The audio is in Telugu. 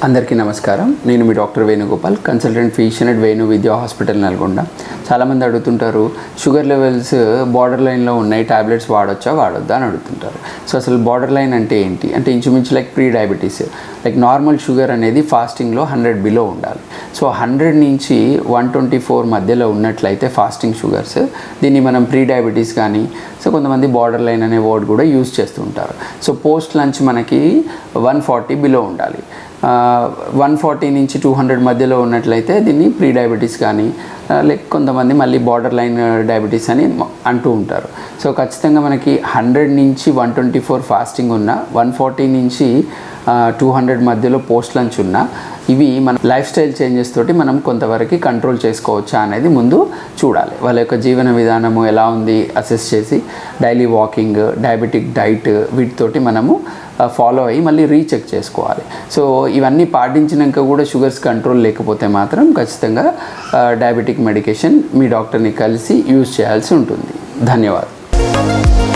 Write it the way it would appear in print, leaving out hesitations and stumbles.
అందరికీ నమస్కారం. నేను మీ doctor Venugopal, consultant physician at Venu Vidya hospital Nalgonda. చాలామంది అడుగుతుంటారు, షుగర్ లెవెల్స్ బార్డర్ లైన్లో ఉన్నాయి, టాబ్లెట్స్ వాడొచ్చా వాడొద్దా అని అడుగుతుంటారు. సో అసలు బార్డర్ లైన్ అంటే ఏంటి అంటే ఇంచుమించు like pre diabetes. Like normal sugar అనేది ఫాస్టింగ్లో 100 బిలో ఉండాలి. సో 100 నుంచి 124 మధ్యలో ఉన్నట్లయితే ఫాస్టింగ్ షుగర్స్, దీన్ని మనం ప్రీ డయాబెటీస్ కానీ, సో కొంతమంది బార్డర్ లైన్ అనే వర్డ్ కూడా యూజ్ చేస్తూ ఉంటారు. సో పోస్ట్ లంచ్ మనకి 140 బిలో ఉండాలి. 140 నుంచి 200 మధ్యలో ఉన్నట్లయితే దీన్ని ప్రీ డయాబెటీస్ కానీ, లైక్ కొంతమంది మళ్ళీ బార్డర్ లైన్ డయాబెటీస్ అని అంటూ ఉంటారు. సో ఖచ్చితంగా మనకి 100 నుంచి 124 ఫాస్టింగ్ ఉన్న, 140 నుంచి 200 మధ్యలో పోస్ట్ లంచ్ ఉన్న, ఇవి మన లైఫ్ స్టైల్ చేంజెస్ తోటి మనం కొంతవరకు కంట్రోల్ చేసుకోవచ్చా అనేది ముందు చూడాలి. వాళ్ళ యొక్క జీవన విధానము ఎలా ఉంది అసెస్ చేసి, డైలీ వాకింగ్, డయాబెటిక్ డైట్, వీటితోటి మనము ఫాలో అయ్యి మళ్ళీ రీచెక్ చేసుకోవాలి. సో ఇవన్నీ పాటించినాక కూడా షుగర్స్ కంట్రోల్ లేకపోతే మాత్రం ఖచ్చితంగా డయాబెటిక్ మెడికేషన్ మీ డాక్టర్ని కలిసి యూజ్ చేయాల్సి ఉంటుంది. ధన్యవాదాలు.